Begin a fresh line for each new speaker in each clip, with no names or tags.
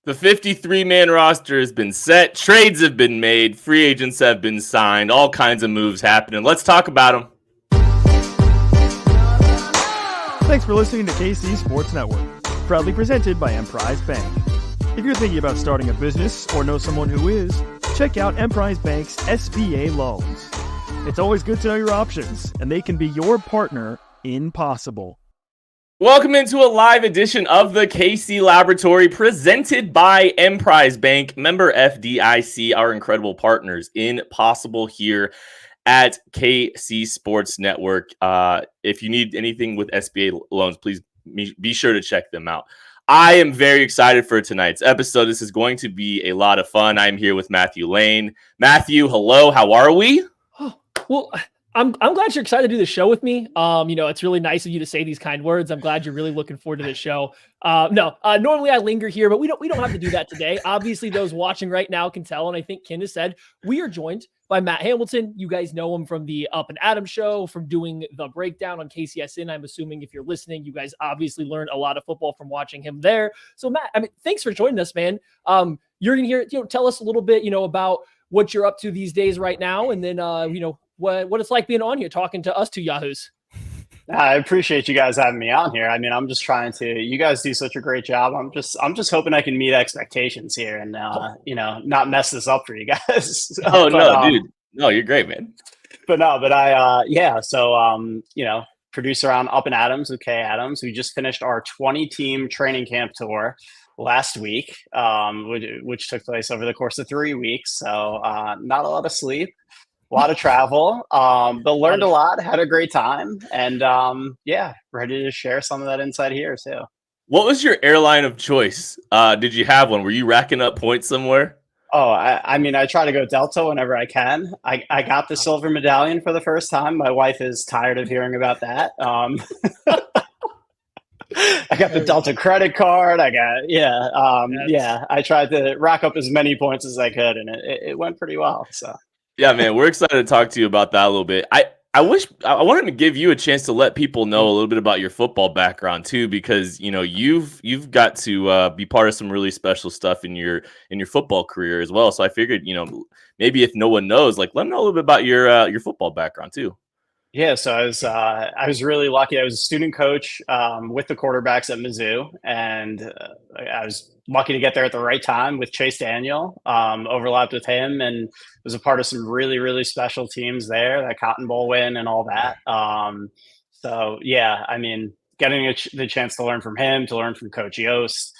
The 53-man roster has been set. Trades have been made. Free agents have been signed. All kinds of moves happening. Let's talk about them.
Thanks for listening to KC Sports Network, proudly presented by Emprise Bank. If you're thinking about starting a business or know someone who is, check out Emprise Bank's SBA loans. It's always good to know your options, and they can be your partner in possible.
Welcome into a live edition of the KC Laboratory presented by Emprise Bank, member FDIC, our incredible partners in possible here at KC Sports Network. If you need anything with SBA loans, please be sure to check them out. I am very excited for tonight's episode. This is going to be a lot of fun. I'm here with Matthew Lane. Matthew, hello. How are we?
Oh, well, I'm glad you're excited to do the show with me. It's really nice of you to say these kind words. I'm glad you're really looking forward to this show. Normally I linger here, but we don't have to do that today. Obviously, those watching right now can tell, and I think Ken has said we are joined by Matt Hamilton. You guys know him from the Up and Adams show, from doing the breakdown on KCSN. I'm assuming if you're listening, you guys obviously learned a lot of football from watching him there. So Matt, thanks for joining us, man. You're gonna hear, tell us a little bit, about what you're up to these days right now, and then what it's like being on here talking to us two yahoos.
I appreciate you guys having me on here. I'm just trying to. You guys do such a great job. I'm just hoping I can meet expectations here and not mess this up for you guys.
Dude. No, you're great, man.
Producer on Up and Adams with Kay Adams. We just finished our 20-team training camp tour last week, which took place over the course of 3 weeks. So not a lot of sleep. A lot of travel, but learned a lot, had a great time, and ready to share some of that insight here too.
What was your airline of choice? Did you have one? Were you racking up points somewhere?
Oh, I try to go Delta whenever I can. I got the silver medallion for the first time. My wife is tired of hearing about that. I got the Delta credit card. I tried to rack up as many points as I could, and it went pretty well. So.
Yeah, man, we're excited to talk to you about that a little bit. I wanted to give you a chance to let people know a little bit about your football background too, because you've got to be part of some really special stuff in your football career as well. So I figured, maybe if no one knows, let them know a little bit about your football background too.
Yeah, so I was really lucky. I was a student coach with the quarterbacks at Mizzou, and I was lucky to get there at the right time with Chase Daniel. Overlapped with him, and was a part of some really, really special teams there, that Cotton Bowl win and all that. Getting the chance to learn from him, to learn from Coach Yost,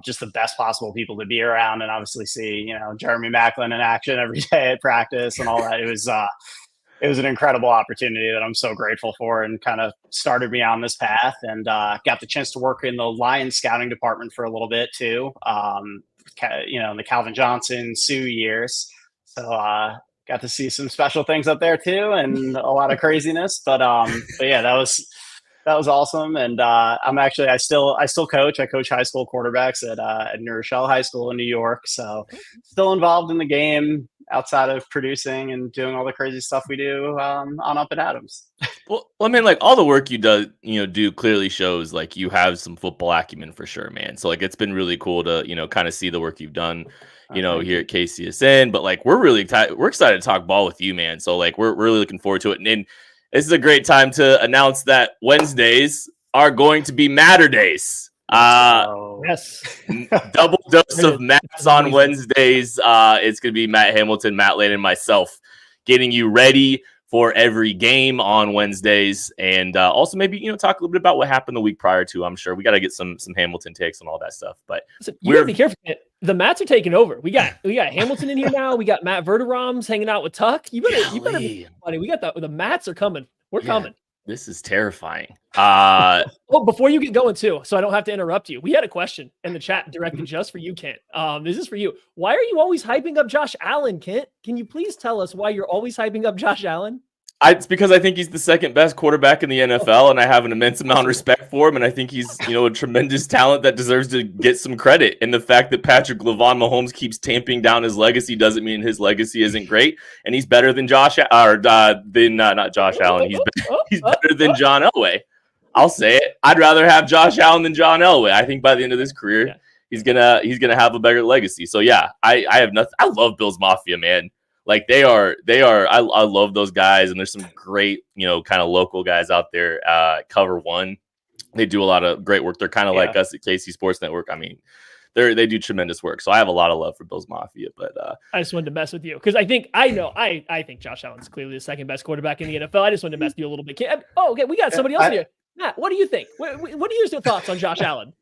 just the best possible people to be around, and obviously see Jeremy Maclin in action every day at practice and all that. It was an incredible opportunity that I'm so grateful for, and kind of started me on this path, and got the chance to work in the Lions scouting department for a little bit too. In the Calvin Johnson, Sue years. So got to see some special things up there too, and a lot of craziness. But yeah, that was awesome. And I still coach. I coach high school quarterbacks at New Rochelle High School in New York. So still involved in the game, outside of producing and doing all the crazy stuff we do on Up and Adams.
Well, all the work you do clearly shows you have some football acumen for sure, man. So it's been really cool to kind of see the work you've done, here at KCSN. But we're excited to talk ball with you, man. So we're really looking forward to it. And this is a great time to announce that Wednesdays are going to be Matter Days.
Yes.
Double dose of Matts on Wednesdays. It's going to be Matt Hamilton, Matt Lane, and myself getting you ready for every game on Wednesdays. And also maybe, talk a little bit about what happened the week prior to. I'm sure we got to get some Hamilton takes and all that stuff. But
you have to be careful. The Matts are taking over. We got Hamilton in here now. We got Matt Verderams hanging out with Tuck. You better be funny. We got the Matts are coming. We're coming.
This is terrifying.
Before you get going too, so I don't have to interrupt you, we had a question in the chat directed just for you, Kent. This is for you. Why are you always hyping up Josh Allen, Kent? Can you please tell us why you're always hyping up Josh Allen?
It's because I think he's the second best quarterback in the NFL, and I have an immense amount of respect for him, and I think he's, a tremendous talent that deserves to get some credit. And the fact that Patrick Mahomes keeps tamping down his legacy doesn't mean his legacy isn't great, and he's better than not Josh Allen. He's better than John Elway. I'll say it. I'd rather have Josh Allen than John Elway. I think by the end of his career, he's gonna have a better legacy. So yeah, I have nothing. I love Bills Mafia, man. Like they are. I love those guys, and there's some great, kind of local guys out there. Cover One, they do a lot of great work. They're kind of like us at KC Sports Network. I mean, they do tremendous work. So I have a lot of love for Bills Mafia. But
I just wanted to mess with you because I think Josh Allen's clearly the second best quarterback in the NFL. I just wanted to mess with you a little bit. Okay, we got somebody else here. Matt, what do you think? What are your thoughts on Josh Allen?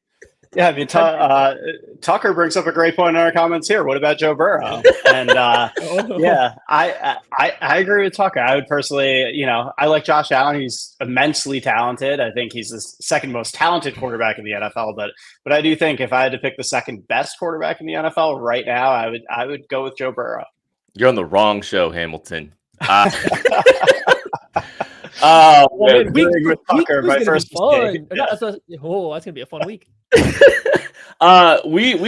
Yeah, I mean, Tucker brings up a great point in our comments here. What about Joe Burrow? And yeah, I agree with Tucker. I would personally, I like Josh Allen. He's immensely talented. I think he's the second most talented quarterback in the NFL. But I do think if I had to pick the second best quarterback in the NFL right now, I would go with Joe Burrow.
You're on the wrong show, Hamilton.
Week with Tucker, my first fun. That's gonna be a fun week.
We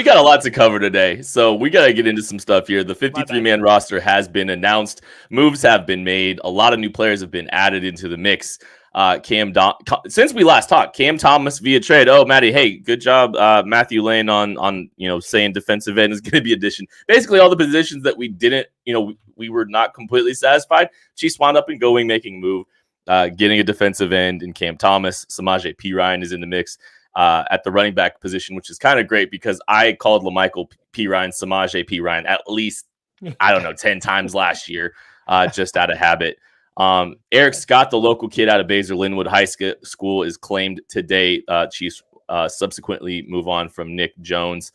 got a lot to cover today, so we got to get into some stuff here. The 53-man roster has been announced. Moves have been made. A lot of new players have been added into the mix. Since we last talked, Cam Thomas via trade. Oh, Maddie, hey, good job, Matthew Lane on saying defensive end is going to be addition. Basically, all the positions that we didn't, we were not completely satisfied. Chiefs wound up making a move, getting a defensive end in Cam Thomas. Samaje Perine is in the mix. At the running back position, which is kind of great because I called LaMichael Perine, Samaje Perine at least, 10 times last year, just out of habit. Eric Scott, the local kid out of Baser Linwood High School, is claimed today. Chiefs subsequently move on from Nick Jones.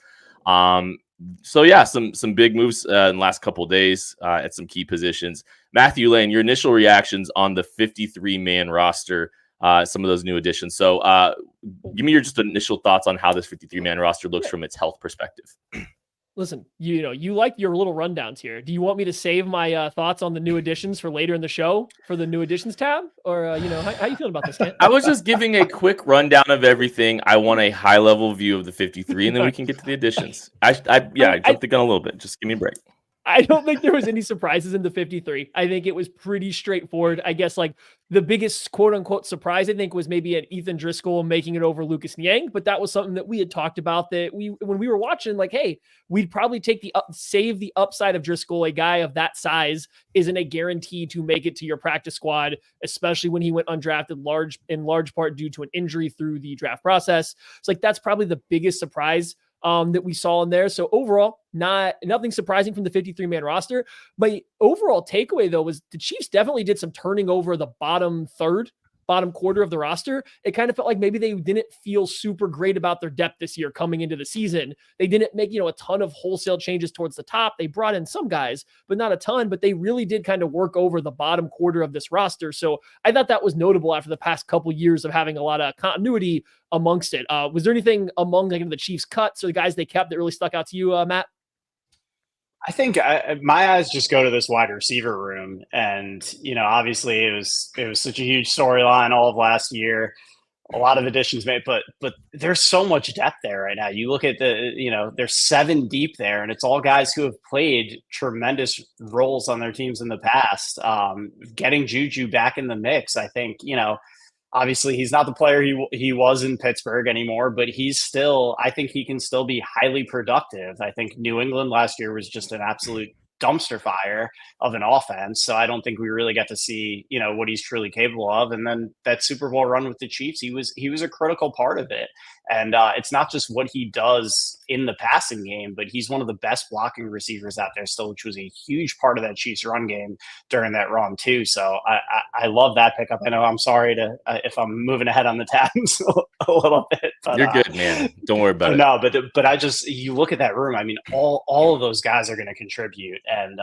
So yeah, some big moves in the last couple of days at some key positions. Matthew Lane, your initial reactions on the 53-man roster, some of those new additions. So give me your just initial thoughts on how this 53-man roster looks from its health perspective.
Listen, you like your little rundowns here. Do you want me to save my thoughts on the new additions for later in the show for the new additions tab? Or, how you feeling about this, Kent?
I was just giving a quick rundown of everything. I want a high-level view of the 53, and then we can get to the additions. I jumped the gun a little bit. Just give me a break.
I don't think there was any surprises in the 53. I think it was pretty straightforward. I guess like the biggest quote unquote surprise, I think, was maybe an Ethan Driscoll making it over Lucas Niang. But that was something that we had talked about that when we were watching, like, hey, we'd probably save the upside of Driscoll. A guy of that size isn't a guarantee to make it to your practice squad, especially when he went undrafted in large part due to an injury through the draft process. It's like, that's probably the biggest surprise that we saw in there. So overall, nothing surprising from the 53-man roster. My overall takeaway, though, was the Chiefs definitely did some turning over the bottom quarter of the roster. It kind of felt like maybe they didn't feel super great about their depth this year coming into the season. They didn't make, a ton of wholesale changes towards the top. They brought in some guys, but not a ton, but they really did kind of work over the bottom quarter of this roster. So I thought that was notable after the past couple years of having a lot of continuity amongst it. Was there anything among the Chiefs cuts or the guys they kept that really stuck out to you, Matt?
I think my eyes just go to this wide receiver room, and obviously it was such a huge storyline all of last year. A lot of additions made, but there's so much depth there right now. You look at there's 7 deep there, and it's all guys who have played tremendous roles on their teams in the past. Getting Juju back in the mix, I think obviously he's not the player he was in Pittsburgh anymore, but I think he can still be highly productive. I think New England last year was just an absolute dumpster fire of an offense. So I don't think we really get to see, what he's truly capable of. And then that Super Bowl run with the Chiefs, he was a critical part of it. And it's not just what he does in the passing game, but he's one of the best blocking receivers out there still, which was a huge part of that Chiefs run game during that run too. So I love that pickup. I know I'm sorry if I'm moving ahead on the tabs a little bit. But,
you're good, man. Don't worry about it.
No, but you look at that room. I mean, all of those guys are going to contribute, and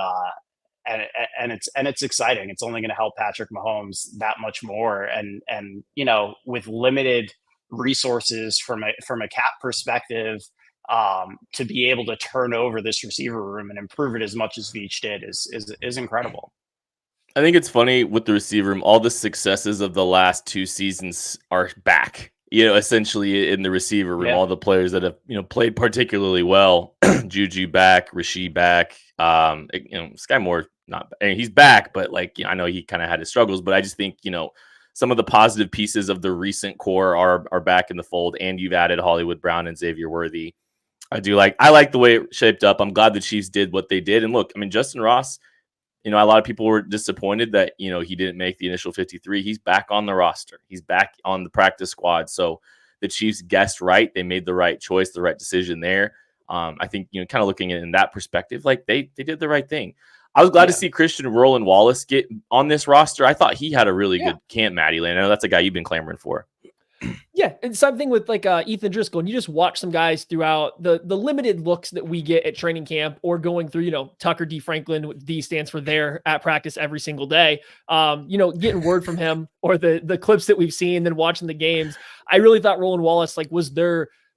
it's exciting. It's only going to help Patrick Mahomes that much more. And with limited resources from a cap perspective, to be able to turn over this receiver room and improve it as much as Veach did is incredible.
I think it's funny with the receiver room, all the successes of the last 2 seasons are back, essentially in the receiver room. Yeah. All the players that have, played particularly well, Juju back, Rasheed back, Sky Moore, he's back, but I know he kind of had his struggles, but I just think, some of the positive pieces of the recent core are back in the fold, and you've added Hollywood Brown and Xavier Worthy. I like the way it shaped up. I'm glad the Chiefs did what they did. And look, I mean, Justin Ross, a lot of people were disappointed that, he didn't make the initial 53. He's back on the roster. He's back on the practice squad. So the Chiefs guessed right. They made the right choice, the right decision there. I think, kind of looking at it in that perspective, like they did the right thing. I was glad to see Christian Roland Wallace get on this roster. I thought he had a really good camp, Maddie Lane. I know that's a guy you've been clamoring for.
Yeah, and same thing with like Ethan Driscoll. And you just watch some guys throughout the limited looks that we get at training camp or going through, Tucker D. Franklin, D stands for there at practice every single day. Getting word from him or the clips that we've seen, then watching the games. I really thought Roland Wallace was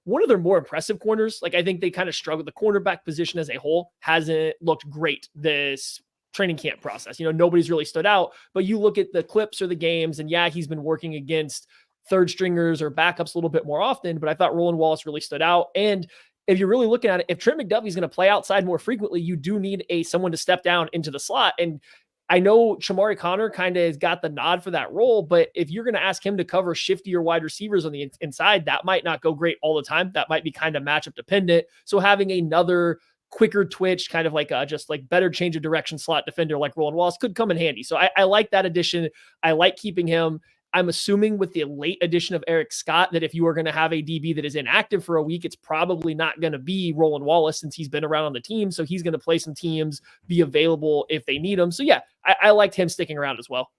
one of their more impressive corners. Like I think they kind of struggled. The cornerback position as a whole hasn't looked great this training camp process. Nobody's really stood out, but you look at the clips or the games and he's been working against third stringers or backups a little bit more often, but I thought Roland Wallace really stood out. And if you're really looking at it, if Trent McDuffie's going to play outside more frequently, you do need someone to step down into the slot. And I know Shamari Connor kind of has got the nod for that role, but if you're going to ask him to cover shiftier wide receivers on the inside, that might not go great all the time. That might be kind of matchup dependent. So having another quicker twitch, kind of like just like better change of direction slot defender like Roland Wallace could come in handy. So I like that addition. I like keeping him. I'm assuming with the late addition of Eric Scott that if you are going to have a DB that is inactive for a week, it's probably not going to be Roland Wallace since he's been around on the team. So he's going to play some teams, be available if they need him. So I liked him sticking around as well.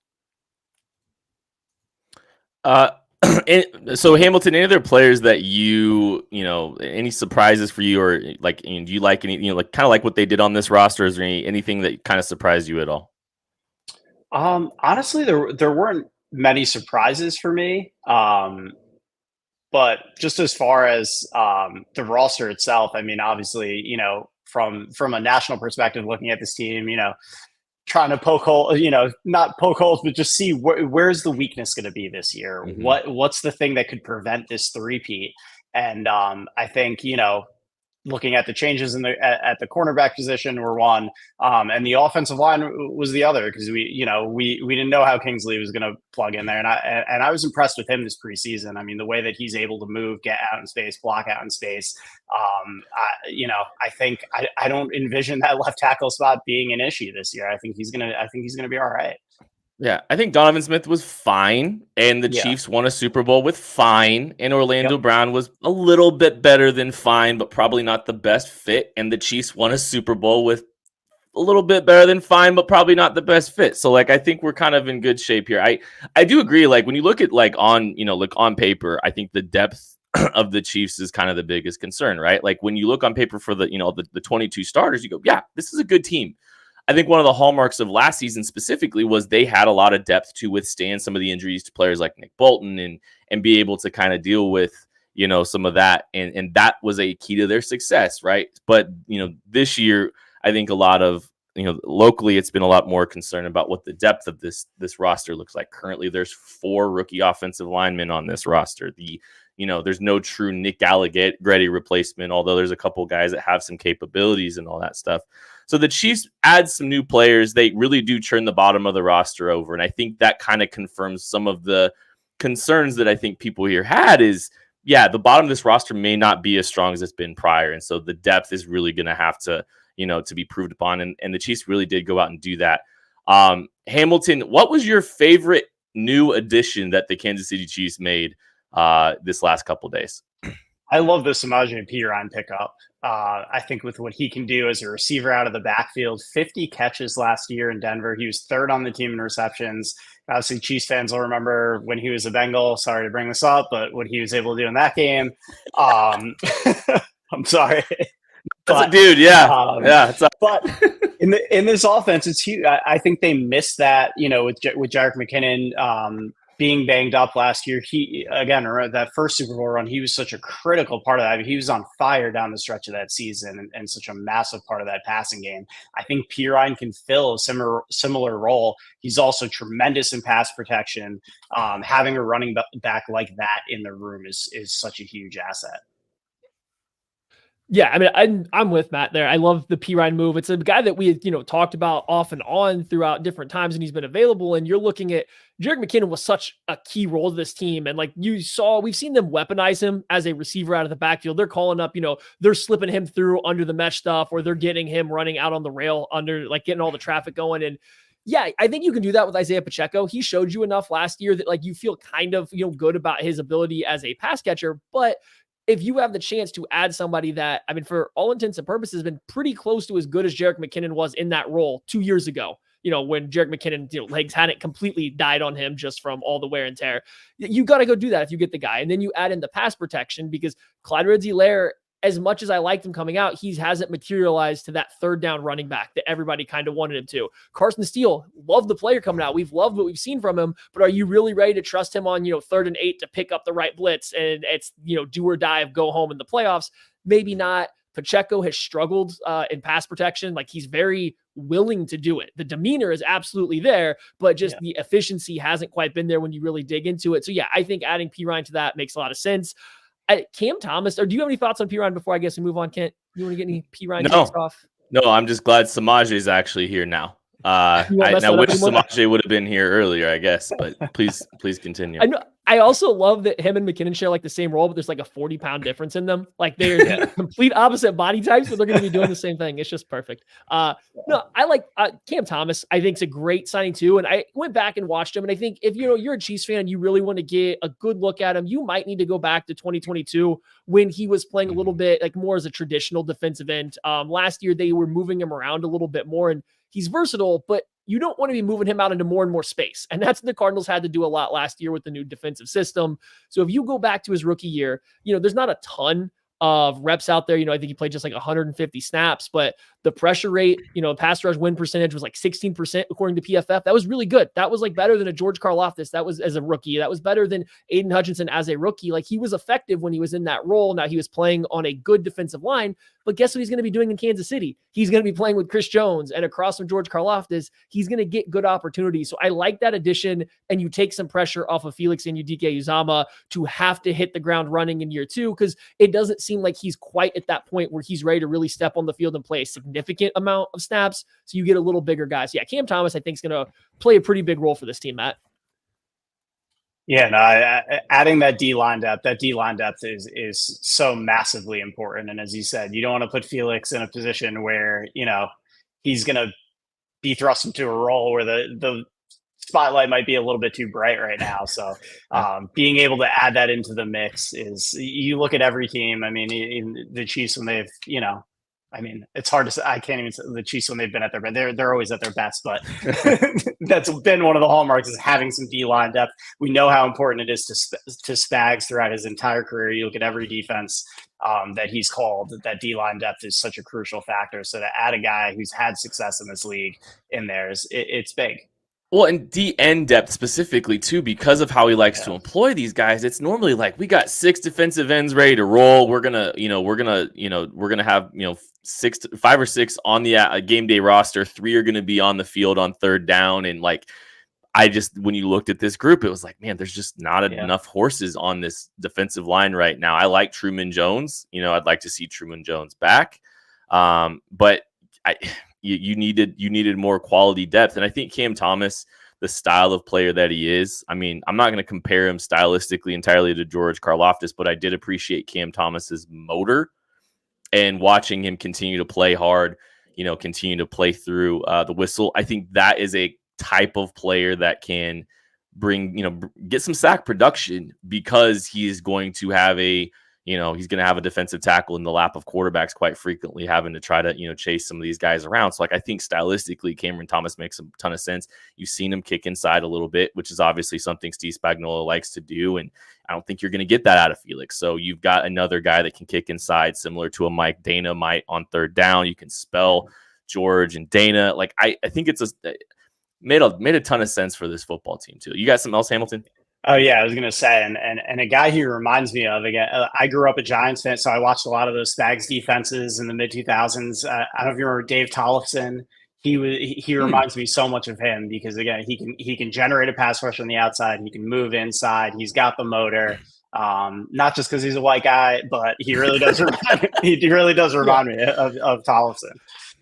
So Hamilton, any other players that any surprises for you, or like, do you like any, like kind of like what they did on this roster? Is there anything that kind of surprised you at all?
Honestly, there weren't many surprises for me. But just as far as the roster itself, I mean, obviously, from a national perspective, looking at this team, trying to poke holes, not poke holes, but just see where's the weakness going to be this year? Mm-hmm. What's the thing that could prevent this three-peat? And I think, looking at the changes at the cornerback position were one, and the offensive line was the other, because we didn't know how Kingsley was going to plug in there, and I was impressed with him this preseason. I mean, the way that he's able to move, get out in space, block out in space. I think I don't envision that left tackle spot being an issue this year. I think he's gonna be all right.
Yeah, I think Donovan Smith was fine, and the Chiefs won a Super Bowl with fine, and Orlando Brown was a little bit better than fine, but probably not the best fit, and the Chiefs won a Super Bowl with a little bit better than fine, but probably not the best fit. So, I think we're kind of in good shape here. I do agree, when you look at, on paper, I think the depth of the Chiefs is kind of the biggest concern, right? When you look on paper for the 22 starters, you go, yeah, this is a good team. I think one of the hallmarks of last season specifically was they had a lot of depth to withstand some of the injuries to players like Nick Bolton and be able to kind of deal with, some of that. And that was a key to their success, right? But, this year, I think a lot of, locally, it's been a lot more concerned about what the depth of this roster looks like. Currently, there's 4 rookie offensive linemen on this roster. There's no true Nick Allegretti replacement, although there's a couple guys that have some capabilities and all that stuff. So the Chiefs add some new players. They really do turn the bottom of the roster over. And I think that kind of confirms some of the concerns that I think people here had is, the bottom of this roster may not be as strong as it's been prior. And so the depth is really going to have to, to be proved upon. And the Chiefs really did go out and do that. Hamilton, what was your favorite new addition that the Kansas City Chiefs made this last couple of days?
I love the Samaje Perine pickup. I think with what he can do as a receiver out of the backfield, 50 catches last year in Denver. He was 3rd on the team in receptions. Obviously, Chiefs fans will remember when he was a Bengal. Sorry to bring this up, but what he was able to do in that game. I'm sorry.
But, dude,
but in this offense, it's huge. I think they missed that, with Jerick McKinnon being banged up last year. He, again, that first Super Bowl run, he was such a critical part of that. I mean, he was on fire down the stretch of that season and such a massive part of that passing game. I think Perine can fill a similar role. He's also tremendous in pass protection. Having a running back like that in the room is such a huge asset.
Yeah, I mean, I'm with Matt there. I love the Pirine move. It's a guy that we had, talked about off and on throughout different times, and he's been available. And you're looking at Jerick McKinnon was such a key role to this team. And like you saw, we've seen them weaponize him as a receiver out of the backfield. They're calling up, they're slipping him through under the mesh stuff, or they're getting him running out on the rail under, like getting all the traffic going. And yeah, I think you can do that with Isaiah Pacheco. He showed you enough last year that like you feel kind of good about his ability as a pass catcher, but if you have the chance to add somebody that, I mean, for all intents and purposes, has been pretty close to as good as Jerick McKinnon was in that role 2 years ago, when Jerick McKinnon, legs hadn't completely died on him just from all the wear and tear. You got to go do that if you get the guy. And then you add in the pass protection, because Clyde Ridley-Lair, as much as I liked him coming out, he hasn't materialized to that third down running back that everybody kind of wanted him to. Carson Steele, love the player coming out. We've loved what we've seen from him, but are you really ready to trust him on, 3rd and 8 to pick up the right blitz and it's, do or die of go home in the playoffs? Maybe not. Pacheco has struggled in pass protection. Like, he's very willing to do it. The demeanor is absolutely there, but just the efficiency hasn't quite been there when you really dig into it. So yeah, I think adding Pirine to that makes a lot of sense. Cam Thomas, or do you have any thoughts on Pirine before I guess we move on, Kent? You want to get any Pirine off?
No, I'm just glad Samaje is actually here now. I wish Samaje would have been here earlier, I guess, but please continue.
I also love that him and McKinnon share like the same role, but there's like a 40-pound difference in them. Like, they're complete opposite body types, but they're going to be doing the same thing. It's just perfect. No, I like Cam Thomas. I think it's a great signing too. And I went back and watched him, and I think if you're a Chiefs fan, you really want to get a good look at him, you might need to go back to 2022 when he was playing a little bit like more as a traditional defensive end. Last year they were moving him around a little bit more, and he's versatile, but you don't want to be moving him out into more and more space. And that's what the Cardinals had to do a lot last year with the new defensive system. So if you go back to his rookie year, there's not a ton of reps out there. I think he played just like 150 snaps, but the pressure rate, pass rush win percentage was like 16% according to PFF. That was really good. That was like better than a George Karlaftis. That was as a rookie. That was better than Aiden Hutchinson as a rookie. Like, he was effective when he was in that role. Now he was playing on a good defensive line, but guess what he's going to be doing in Kansas City? He's going to be playing with Chris Jones, and across from George Karlaftis, he's going to get good opportunities. So I like that addition, and you take some pressure off of Felix Anudike-Uzomah to have to hit the ground running in year 2, because it doesn't seem like he's quite at that point where he's ready to really step on the field and play a significant amount of snaps. So you get a little bigger guys. Yeah, Cam Thomas, I think, is going to play a pretty big role for this team, Matt.
Yeah, no, adding that D-line depth is so massively important. And as you said, you don't want to put Felix in a position where, he's going to be thrust into a role where the spotlight might be a little bit too bright right now. So being able to add that into the mix is, you look at every team. I mean, in the Chiefs, when they've, it's hard to say. I can't even say the Chiefs when they've been at their best. They're always at their best, but that's been one of the hallmarks, is having some D-line depth. We know how important it is to Spags throughout his entire career. You look at every defense that he's called, that D-line depth is such a crucial factor. So to add a guy who's had success in this league in there, it's big.
Well, and DN depth specifically too, because of how he likes to employ these guys. It's normally like, we got 6 defensive ends ready to roll. We're gonna have 5 or 6 on the game day roster. 3 are gonna be on the field on third down. And like, when you looked at this group, it was like, man, there's just not enough horses on this defensive line right now. I like Truman Jones. I'd like to see Truman Jones back, but You needed more quality depth. And I think Cam Thomas, the style of player that he is, I mean, I'm not going to compare him stylistically entirely to George Karlaftis, but I did appreciate Cam Thomas's motor, and watching him continue to play hard, continue to play through the whistle. I think that is a type of player that can get some sack production, because he is going to have he's going to have a defensive tackle in the lap of quarterbacks quite frequently, having to try to, chase some of these guys around. So like, I think stylistically, Cameron Thomas makes a ton of sense. You've seen him kick inside a little bit, which is obviously something Steve Spagnuolo likes to do. And I don't think you're going to get that out of Felix. So you've got another guy that can kick inside, similar to a Mike Dana might on third down. You can spell George and Dana. Like, I think it's made a ton of sense for this football team too. You got something else, Hamilton?
Oh yeah, I was gonna say, and a guy he reminds me of, again. I grew up a Giants fan, so I watched a lot of those Spags defenses in the mid 2000s. I don't know if you remember Dave Tollefson. He reminds me so much of him, because again, he can generate a pass rush on the outside. He can move inside. He's got the motor. Not just because he's a white guy, but he really does remind me of Tollefson,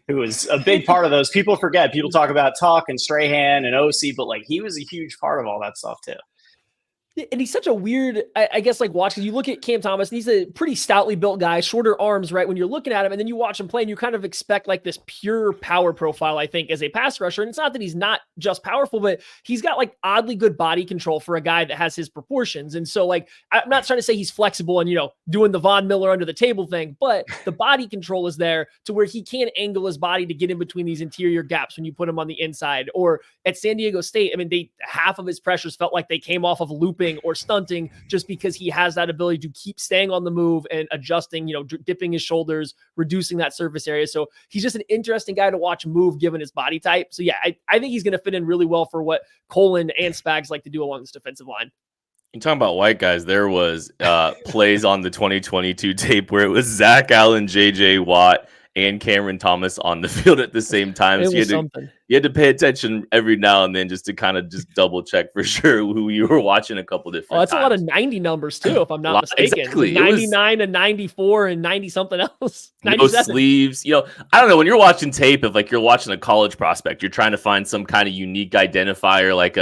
who was a big part of those. People forget. People talk about Tuck and Strahan and OC, but like he was a huge part of all that stuff too.
And he's such a weird, I guess, like watch, because you look at Cam Thomas, and he's a pretty stoutly built guy, shorter arms, right? When you're looking at him, and then you watch him play, and you kind of expect like this pure power profile, I think, as a pass rusher. And it's not that he's not just powerful, but he's got like oddly good body control for a guy that has his proportions. And so, like, I'm not trying to say he's flexible and, doing the Von Miller under the table thing, but the body control is there to where he can angle his body to get in between these interior gaps when you put him on the inside. Or at San Diego State, I mean, half of his pressures felt like they came off of looping or stunting, just because he has that ability to keep staying on the move and adjusting, dipping his shoulders, reducing that surface area. So he's just an interesting guy to watch move given his body type. So yeah, I think he's going to fit in really well for what Colin and Spags like to do along this defensive line.
You're talking about white guys. There was plays on the 2022 tape where it was Zach Allen, JJ Watt, and Cameron Thomas on the field at the same time. So you had to pay attention every now and then just to kind of just double check for sure who you were watching a couple different
that's
times.
A lot of 90 numbers too, if I'm not mistaken.
Exactly.
99 and 94 and 90 something else. 97.
No sleeves. I don't know. When you're watching tape, if like you're watching a college prospect, you're trying to find some kind of unique identifier, like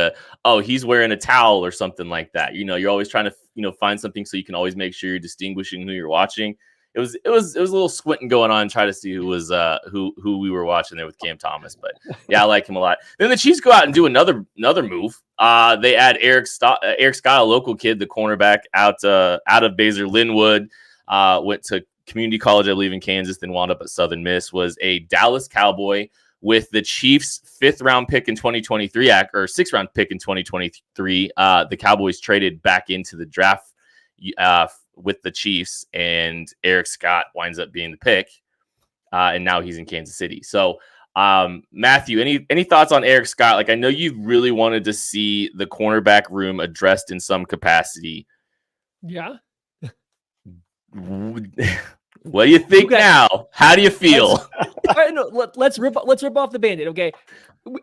he's wearing a towel or something like that. You're always trying to find something so you can always make sure you're distinguishing who you're watching. It was a little squinting going on, try to see who was who we were watching there with Cam Thomas. But yeah, I like him a lot. Then the Chiefs go out and do another move. They add Eric Scott, a local kid, the cornerback out of Baser Linwood. Went to community college, I believe, in Kansas, then wound up at Southern Miss. Was a Dallas Cowboy with the Chiefs' 5th round pick in 2023, or 6th round pick in 2023. The Cowboys traded back into the draft with the Chiefs, and Eric Scott winds up being the pick, and now he's in Kansas City. So, Matthew, any thoughts on Eric Scott? Like, I know you really wanted to see the cornerback room addressed in some capacity.
Yeah.
What do you think now? How do you feel?
All right, no, let's rip off the Band-Aid, okay?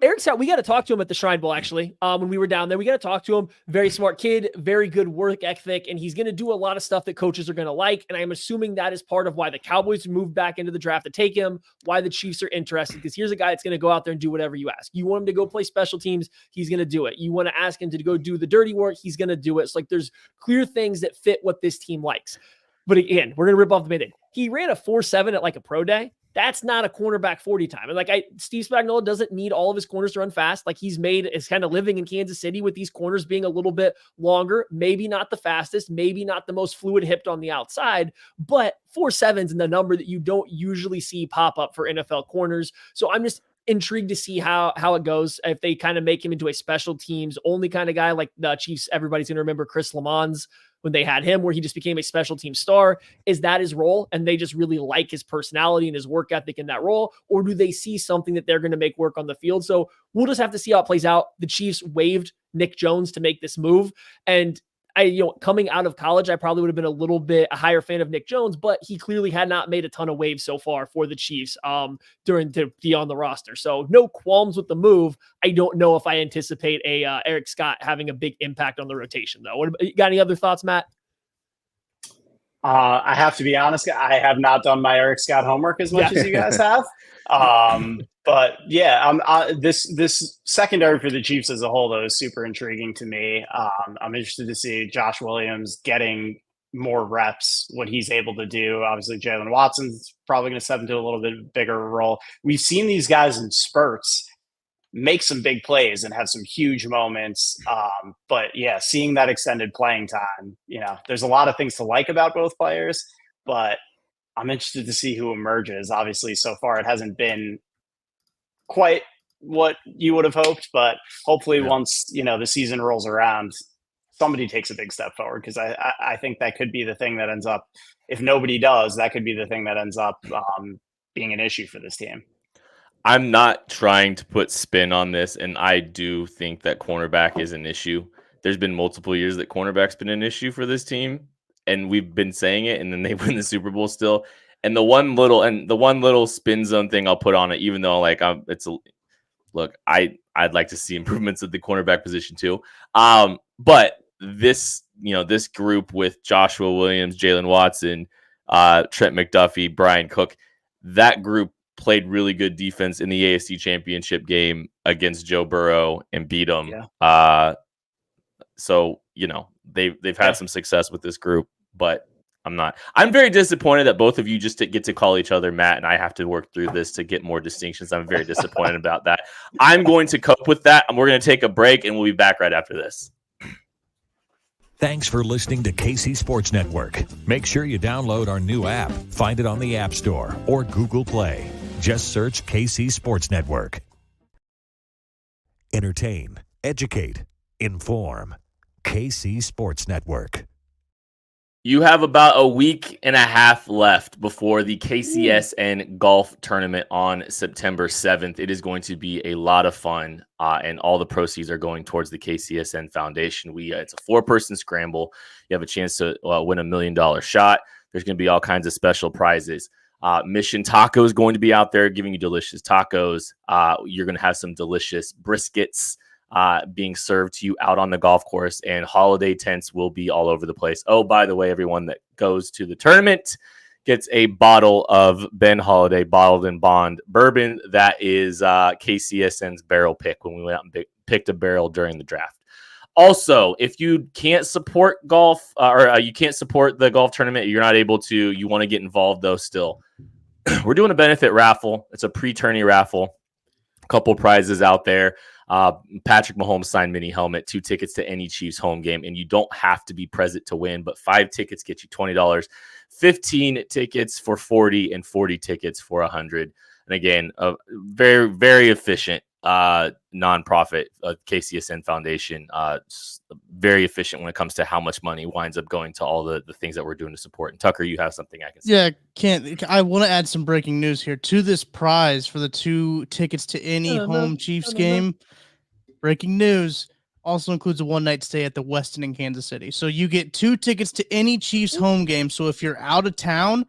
Eric Scott, we got to talk to him at the Shrine Bowl, actually. When we were down there, we got to talk to him. Very smart kid, very good work ethic, and he's going to do a lot of stuff that coaches are going to like, and I'm assuming that is part of why the Cowboys moved back into the draft to take him, why the Chiefs are interested, because here's a guy that's going to go out there and do whatever you ask. You want him to go play special teams, he's going to do it. You want to ask him to go do the dirty work, he's going to do it. It's like there's clear things that fit what this team likes. But again, we're going to rip off the Band-Aid. He ran a 4.7 at like a pro day. That's not a cornerback 40 time. And like Steve Spagnuolo doesn't need all of his corners to run fast. Like he's kind of living in Kansas City with these corners being a little bit longer, maybe not the fastest, maybe not the most fluid hipped on the outside, but 4.7's the number that you don't usually see pop up for NFL corners. So I'm just intrigued to see how it goes. If they kind of make him into a special teams only kind of guy, like the Chiefs, everybody's going to remember Chris Lamons when they had him, where he just became a special team star. Is that his role? And they just really like his personality and his work ethic in that role? Or do they see something that they're going to make work on the field? So we'll just have to see how it plays out. The Chiefs waived Nick Jones to make this move. And coming out of college, I probably would have been a little bit a higher fan of Nick Jones, but he clearly had not made a ton of waves so far for the Chiefs to be on the roster. So no qualms with the move. I don't know if I anticipate Eric Scott having a big impact on the rotation, though. You got any other thoughts, Matt?
I have to be honest. I have not done my Eric Scott homework as much as you guys have. But yeah, this secondary for the Chiefs as a whole, though, is super intriguing to me. I'm interested to see Josh Williams getting more reps, what he's able to do. Obviously, Jalen Watson's probably going to step into a little bit bigger role. We've seen these guys in spurts make some big plays and have some huge moments. But yeah, seeing that extended playing time, there's a lot of things to like about both players, but I'm interested to see who emerges. Obviously, so far it hasn't been quite what you would have hoped, but hopefully once, the season rolls around, somebody takes a big step forward. Cause I think that could be the thing that ends up, if nobody does, that could be the thing that ends up being an issue for this team.
I'm not trying to put spin on this, and I do think that cornerback is an issue. There's been multiple years that cornerback's been an issue for this team, and we've been saying it, and then they win the Super Bowl still. And the one little spin zone thing I'll put on it, even though I'd like to see improvements at the cornerback position too. But this this group with Joshua Williams, Jalen Watson, Trent McDuffie, Brian Cook, that group played really good defense in the AFC Championship game against Joe Burrow and beat him. Yeah. So, they've had some success with this group, but I'm very disappointed that both of you just get to call each other Matt, and I have to work through this to get more distinctions. I'm very disappointed about that. I'm going to cope with that, and we're going to take a break, and we'll be back right after this.
Thanks for listening to KC Sports Network. Make sure you download our new app. Find it on the App Store or Google Play. Just search KC Sports Network. Entertain, educate, inform. KC Sports Network.
You have about a week and a half left before the KCSN golf tournament on September 7th. It is going to be a lot of fun, and all the proceeds are going towards the KCSN Foundation. It's a 4-person scramble. You have a chance to win $1 million shot. There's going to be all kinds of special prizes. Mission Taco is going to be out there giving you delicious tacos. You're going to have some delicious briskets being served to you out on the golf course, and holiday tents will be all over the place. Oh, by the way, everyone that goes to the tournament gets a bottle of Ben Holiday bottled in bond bourbon. That is KCSN's barrel pick when we went out and picked a barrel during the draft. Also, if you can't support golf or you can't support the golf tournament, you're not able to, you want to get involved though still, we're doing a benefit raffle. It's a pre-tourney raffle. A couple prizes out there. Patrick Mahomes signed mini helmet, 2 tickets to any Chiefs home game, and you don't have to be present to win, but 5 tickets get you $20, 15 tickets for $40, and 40 tickets for $100. And again, a very, very efficient nonprofit, KCSN Foundation, very efficient when it comes to how much money winds up going to all the things that we're doing to support. And Tucker, you have something I can say.
Yeah, I want to add some breaking news here to this prize for the 2 tickets to any home Chiefs game. Breaking news also includes a 1-night stay at the Westin in Kansas City. So you get 2 tickets to any Chiefs home game. So if you're out of town,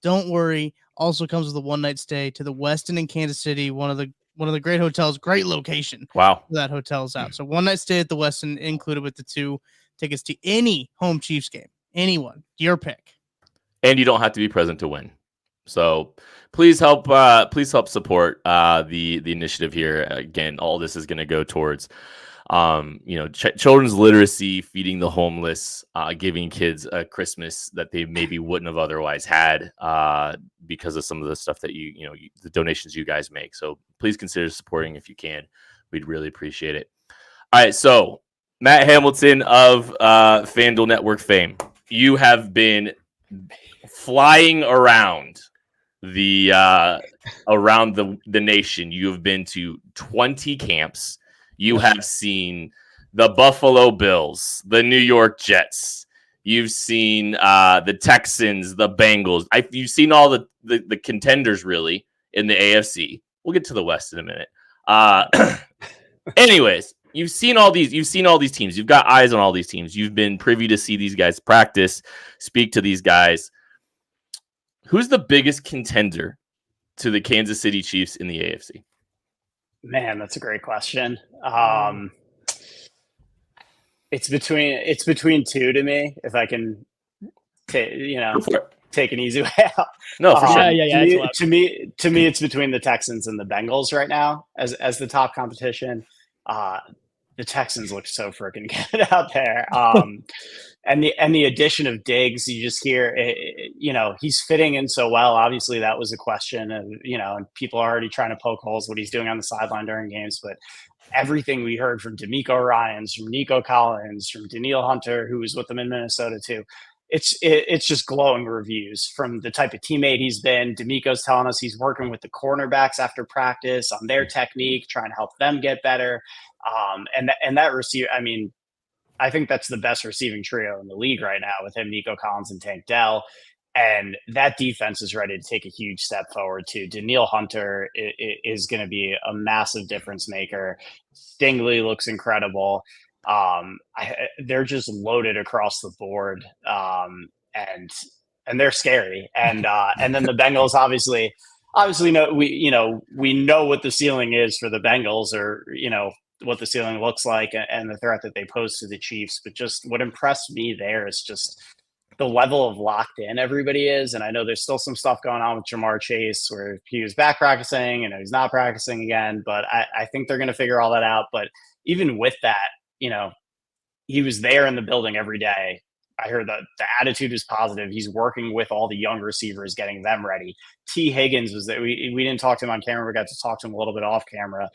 don't worry. Also comes with a 1-night stay to the Westin in Kansas City, one of the great hotels, great location.
Wow.
That hotel's out. So 1-night stay at the Westin included with the 2 tickets to any home Chiefs game. Anyone, your pick.
And you don't have to be present to win. So please help support the initiative here. Again, all this is going to go towards children's literacy, feeding the homeless, giving kids a Christmas that they maybe wouldn't have otherwise had because of some of the stuff that the donations you guys make. So please consider supporting if you can. We'd really appreciate it. All right, so Matt Hamilton of FanDuel Network fame, you have been flying around the nation. You have been to 20 camps. You have seen the Buffalo Bills, the New York Jets. You've seen the Texans, the Bengals. You've seen all the contenders really in the AFC. We'll get to the West in a minute. Anyways, you've seen all these teams. You've got eyes on all these teams. You've been privy to see these guys practice, speak to these guys. Who's the biggest contender to the Kansas City Chiefs in the AFC?
Man, that's a great question. It's between 2 to me. If I can, take an easy way out.
No, for sure.
Yeah.
To me, it's between the Texans and the Bengals right now as the top competition. The Texans look so freaking good out there. And the addition of Diggs, you just hear, he's fitting in so well. Obviously, that was a question of, and people are already trying to poke holes what he's doing on the sideline during games. But everything we heard from D'Amico Ryans, from Nico Collins, from Danielle Hunter, who was with them in Minnesota too, it's just glowing reviews from the type of teammate he's been. D'Amico's telling us he's working with the cornerbacks after practice on their technique, trying to help them get better. And that receiver, I think that's the best receiving trio in the league right now with him, Nico Collins and Tank Dell. And that defense is ready to take a huge step forward too. Danielle Hunter is going to be a massive difference maker. Stingley looks incredible. They're just loaded across the board. And they're scary. And then the Bengals obviously we know what the ceiling is for the Bengals, or what the ceiling looks like and the threat that they pose to the Chiefs. But just what impressed me there is just the level of locked in everybody is. And I know there's still some stuff going on with Jamar Chase where he was back practicing and he's not practicing again, but I think they're going to figure all that out. But even with that, he was there in the building every day. I heard that the attitude was positive. He's working with all the young receivers, getting them ready. T. Higgins was there. We didn't talk to him on camera. We got to talk to him a little bit off camera.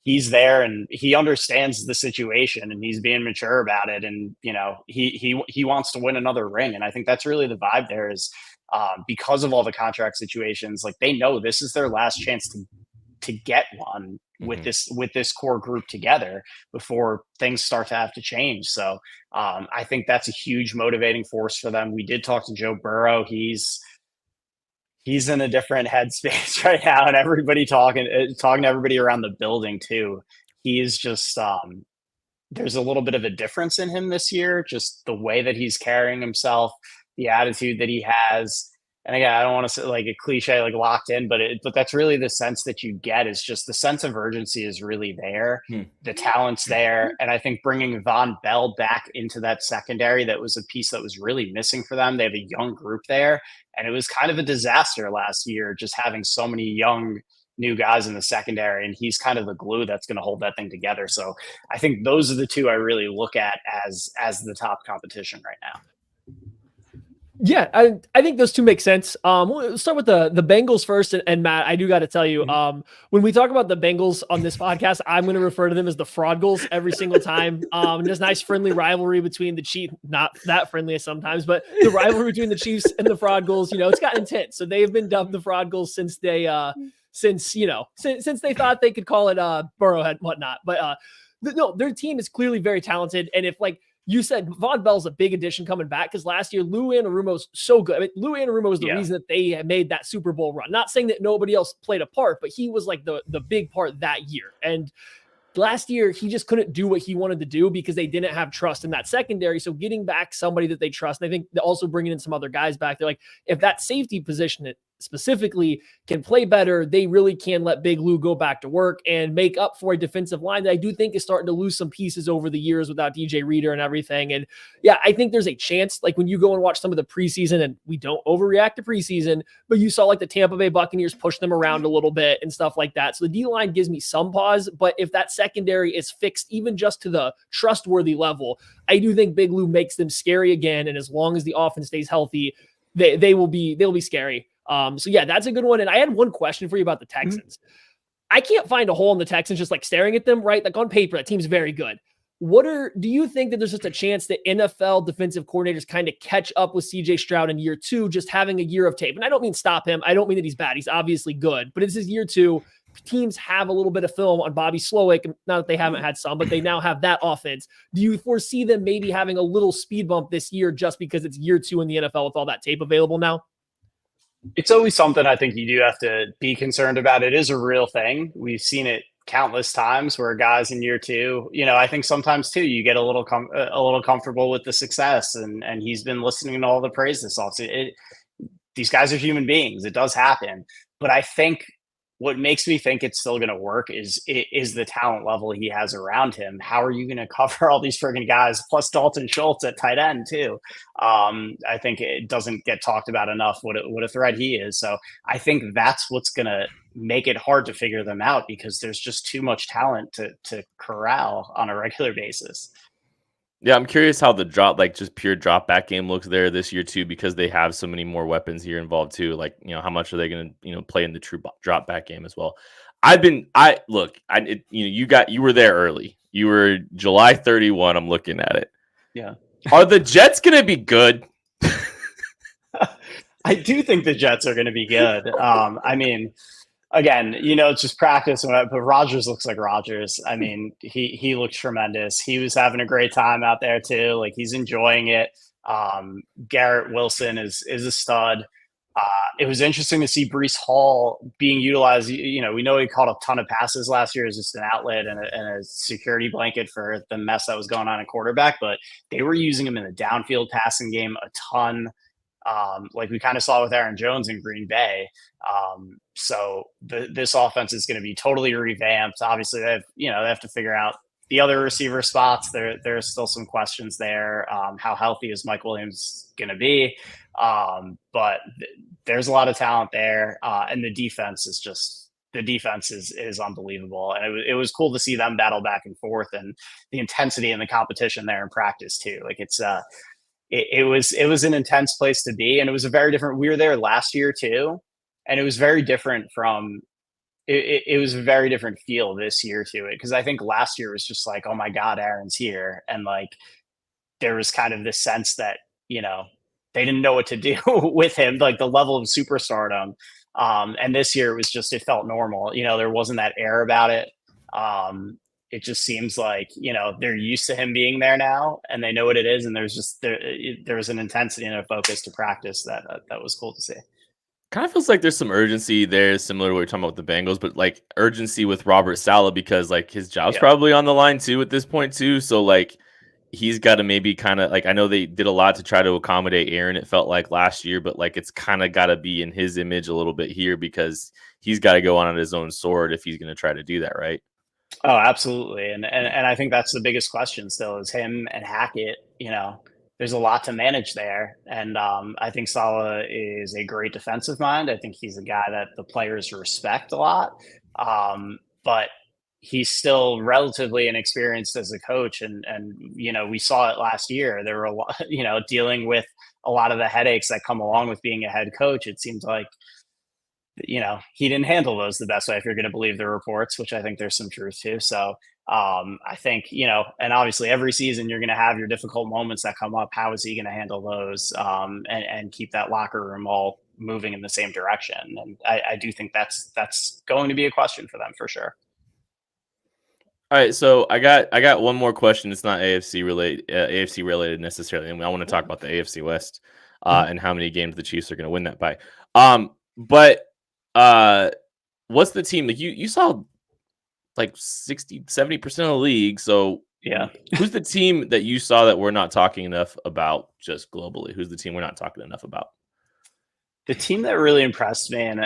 He's there and he understands the situation and he's being mature about it. And, he wants to win another ring. And I think that's really the vibe there is because of all the contract situations, like they know this is their last chance to get one with this core group together before things start to have to change. So I think that's a huge motivating force for them. We did talk to Joe Burrow. He's in a different headspace right now, and everybody talking to everybody around the building too. He is just there's a little bit of a difference in him this year, just the way that he's carrying himself, the attitude that he has. And again, I don't want to say like a cliche, like locked in, but that's really the sense that you get is just the sense of urgency is really there. The talent's there. And I think bringing Von Bell back into that secondary, that was a piece that was really missing for them. They have a young group there. And it was kind of a disaster last year, just having so many young new guys in the secondary. And he's kind of the glue that's going to hold that thing together. So I think those are the two I really look at as the top competition right now.
Yeah, I think those two make sense. We'll start with the Bengals first, and Matt, I do got to tell you, when we talk about the Bengals on this podcast, I'm going to refer to them as the Fraudgals every single time. There's nice friendly rivalry between the Chiefs, not that friendly sometimes, but the rivalry between the Chiefs and the Fraudgals, it's gotten intense. So they've been dubbed the Fraudgals since they thought they could call it Burrowhead and whatnot. But no, their team is clearly very talented, and if you said Von Bell's a big addition coming back because last year Lou Anarumo's so good. I mean, Lou Anarumo was the reason that they made that Super Bowl run. Not saying that nobody else played a part, but he was like the big part that year. And last year, he just couldn't do what he wanted to do because they didn't have trust in that secondary. So getting back somebody that they trust, and I think also bringing in some other guys back, they're like, if that safety position specifically can play better, they really can let Big Lou go back to work and make up for a defensive line that I do think is starting to lose some pieces over the years without DJ Reader and everything. And yeah, I think there's a chance, like when you go and watch some of the preseason, and we don't overreact to preseason, but you saw like the Tampa Bay Buccaneers push them around a little bit and stuff like that. So the D-line gives me some pause, but if that secondary is fixed even just to the trustworthy level, I do think Big Lou makes them scary again. And as long as the offense stays healthy, they'll be scary. So yeah, that's a good one. And I had one question for you about the Texans. I can't find a hole in the Texans just like staring at them, right? Like on paper, that team's very good. Do you think that there's just a chance that NFL defensive coordinators kind of catch up with CJ Stroud in year 2, just having a year of tape? And I don't mean stop him. I don't mean that he's bad. He's obviously good, but it's his year 2. Teams have a little bit of film on Bobby Slowick. Not that they haven't had some, but they now have that offense. Do you foresee them maybe having a little speed bump this year just because it's year 2 in the NFL with all that tape available now?
It's always something I think you do have to be concerned about. It is a real thing. We've seen it countless times where guys in year 2, I think sometimes too, you get a little comfortable with the success, and he's been listening to all the praise this offseason. These guys are human beings. It does happen. But I think what makes me think it's still going to work is the talent level he has around him. How are you going to cover all these friggin' guys, plus Dalton Schultz at tight end too? I think it doesn't get talked about enough what a threat he is. So I think that's what's going to make it hard to figure them out, because there's just too much talent to corral on a regular basis.
Yeah, I'm curious how the just pure drop back game looks there this year too, because they have so many more weapons here involved too. Like, how much are they going to, play in the true drop back game as well? You were there early. You were July 31. I'm looking at it.
Yeah.
Are the Jets going to be good?
I do think the Jets are going to be good. Again, it's just practice, but Rodgers looks like Rodgers. I mean, he looks tremendous. He was having a great time out there too. Like, he's enjoying it. Garrett Wilson is a stud. It was interesting to see Breece Hall being utilized. We know he caught a ton of passes last year as just an outlet and a security blanket for the mess that was going on at quarterback, but they were using him in the downfield passing game a ton. Like we kind of saw with Aaron Jones in Green Bay. So this offense is going to be totally revamped. Obviously, they have to figure out the other receiver spots, there's still some questions there. How healthy is Mike Williams going to be? But there's a lot of talent there, and the defense is unbelievable, and it was cool to see them battle back and forth, and the intensity and the competition there in practice too. Like it was an intense place to be, and it was a very different. We were there last year too, and it was very different from. It was a very different feel this year to it, because I think last year was just like, oh my God, Aaron's here, and like there was kind of this sense that they didn't know what to do with him, like the level of superstardom. And this year it felt normal. There wasn't that air about it. It just seems like, they're used to him being there now, and they know what it is. And there was an intensity and a focus to practice that was cool to see.
Kind of feels like there's some urgency there, similar to what we're talking about with the Bengals, but like urgency with Robert Saleh, because like his job's probably on the line too at this point too. So like he's got to maybe kind of like, I know they did a lot to try to accommodate Aaron, it felt like last year, but like it's kind of got to be in his image a little bit here, because he's got to go on his own sword if he's going to try to do that, right?
Oh, absolutely. And I think that's the biggest question still is him and Hackett. There's a lot to manage there. And I think Saleh is a great defensive mind. I think he's a guy that the players respect a lot. But he's still relatively inexperienced as a coach. And we saw it last year. There were a lot, dealing with a lot of the headaches that come along with being a head coach. It seems like, he didn't handle those the best way, if you're going to believe the reports, which I think there's some truth to. So I think, and obviously every season you're going to have your difficult moments that come up. How is he going to handle those and keep that locker room all moving in the same direction? And I do think that's going to be a question for them for sure.
All right, so I got one more question. It's not AFC related necessarily, and I want to talk about the AFC West and how many games the Chiefs are going to win that by. But what's the team like? You saw like 60-70% of the league. So
yeah,
who's the team that you saw that we're not talking enough about just globally? Who's the team we're not talking enough about?
The team that really impressed me, and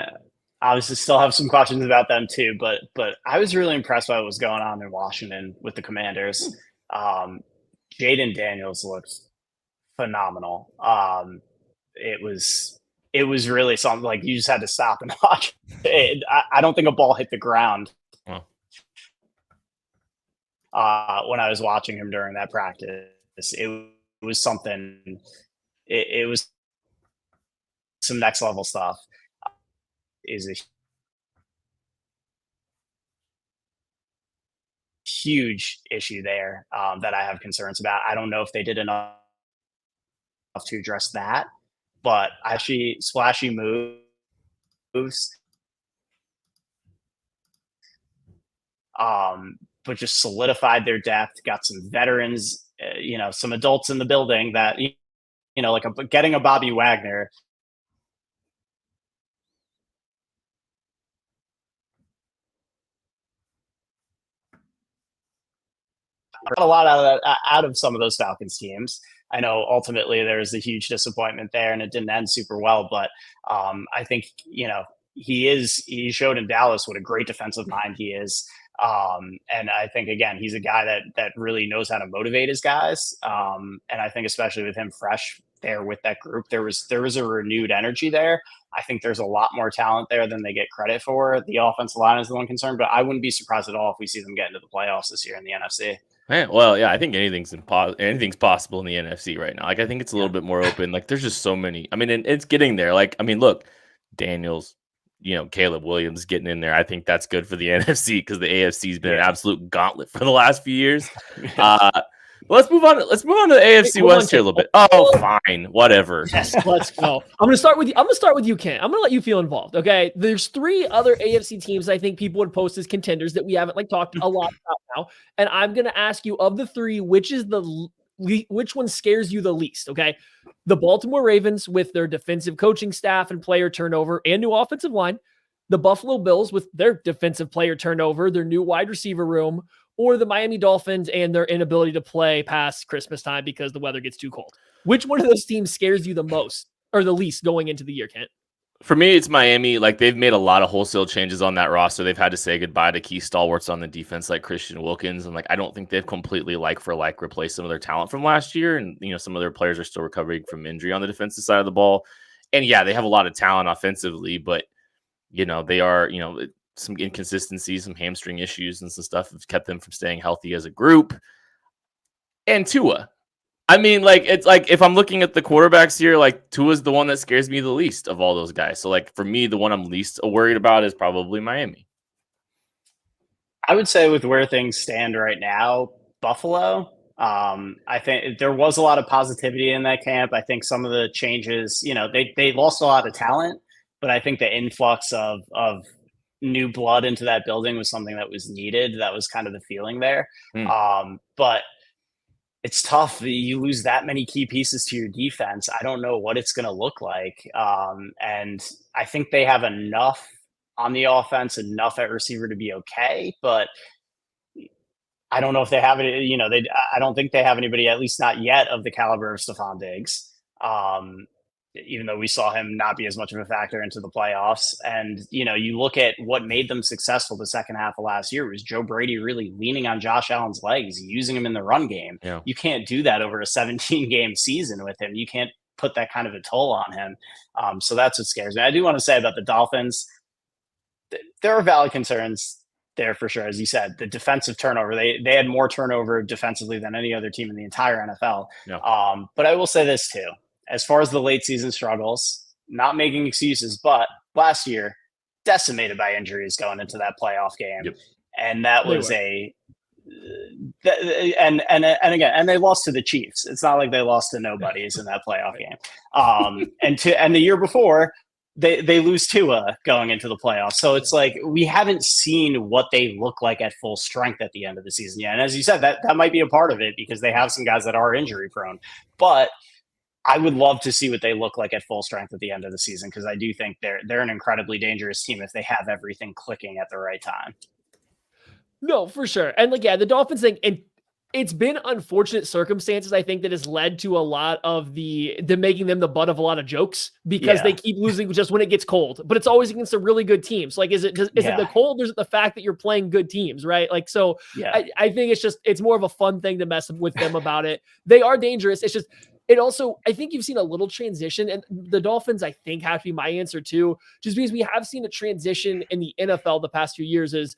obviously still have some questions about them too, but I was really impressed by what was going on in Washington with the Commanders. Jaden Daniels looked phenomenal. It was really something, like you just had to stop and watch. I don't think a ball hit the ground when I was watching him during that practice. It was something. It was some next level stuff. Is a huge issue there that I have concerns about. I don't know if they did enough to address that, but actually splashy moves, but just solidified their depth, got some veterans, some adults in the building that, like getting a Bobby Wagner. A lot out of some of those Falcons teams. I know ultimately there was a huge disappointment there, and it didn't end super well. But I think he showed in Dallas what a great defensive mind he is, and I think again he's a guy that really knows how to motivate his guys. And I think especially with him fresh there with that group, there was a renewed energy there. I think there's a lot more talent there than they get credit for. The offensive line is the one concern, but I wouldn't be surprised at all if we see them get into the playoffs this year in the NFC.
Well, yeah, I think anything's possible in the NFC right now. Like, I think it's a little bit more open. Like, there's just so many. I mean, and it's getting there. Like, I mean, look, Daniels, Caleb Williams getting in there. I think that's good for the NFC because the AFC has been an absolute gauntlet for the last few years. Let's move on. Let's move on to the AFC West here a little bit. Oh, fine, whatever.
Yes, let's go. I'm going to start with you. I'm going to start with you, Kent. I'm going to let you feel involved. Okay, there's 3 other AFC teams I think people would post as contenders that we haven't talked a lot about now, and I'm going to ask you of the 3, which one scares you the least? Okay, the Baltimore Ravens with their defensive coaching staff and player turnover and new offensive line, the Buffalo Bills with their defensive player turnover, their new wide receiver room, or the Miami Dolphins and their inability to play past Christmas time because the weather gets too cold. Which one of those teams scares you the most or the least going into the year, Kent?
For me, it's Miami. Like, they've made a lot of wholesale changes on that roster. They've had to say goodbye to key stalwarts on the defense like Christian Wilkins. And, like, I don't think they've completely like for like replaced some of their talent from last year. And, some of their players are still recovering from injury on the defensive side of the ball. And, yeah, they have a lot of talent offensively, but, they are, some inconsistencies, some hamstring issues and some stuff have kept them from staying healthy as a group. And Tua. I mean, like, it's like if I'm looking at the quarterbacks here, like Tua's the one that scares me the least of all those guys. So, like, for me, the one I'm least worried about is probably Miami.
I would say with where things stand right now, Buffalo. I think there was a lot of positivity in that camp. I think some of the changes, they lost a lot of talent, but I think the influx of new blood into that building was something that was needed. That was kind of the feeling there. But it's tough. You lose that many key pieces to your defense. I don't know what it's going to look like. And I think they have enough on the offense, enough at receiver to be okay. But I don't know if they have it. I don't think they have anybody, at least not yet, of the caliber of Stephon Diggs. Even though we saw him not be as much of a factor into the playoffs. And, you look at what made them successful the second half of last year was Joe Brady really leaning on Josh Allen's legs, using him in the run game.
Yeah.
You can't do that over a 17-game season with him. You can't put that kind of a toll on him. So that's what scares me. I do want to say about the Dolphins, there are valid concerns there for sure. As you said, the defensive turnover, they had more turnover defensively than any other team in the entire NFL.
Yeah.
But I will say this too. As far as the late season struggles, not making excuses, but last year, decimated by injuries going into that playoff game.
Yep.
And that was and they lost to the Chiefs. It's not like they lost to nobodies in that playoff game. And the year before, they lose Tua going into the playoffs. So it's like we haven't seen what they look like at full strength at the end of the season yet. And as you said, that might be a part of it because they have some guys that are injury prone. But I would love to see what they look like at full strength at the end of the season because I do think they're an incredibly dangerous team if they have everything clicking at the right time.
No, for sure. And the Dolphins thing, and it's been unfortunate circumstances, I think, that has led to a lot of the making them the butt of a lot of jokes because they keep losing just when it gets cold. But it's always against a really good team. So, like, is it the cold or is it the fact that you're playing good teams, right? Like, so I think it's more of a fun thing to mess with them about it. They are dangerous. It's just, it also, I think you've seen a little transition, and the Dolphins, I think, have to be my answer too, just because we have seen a transition in the NFL the past few years is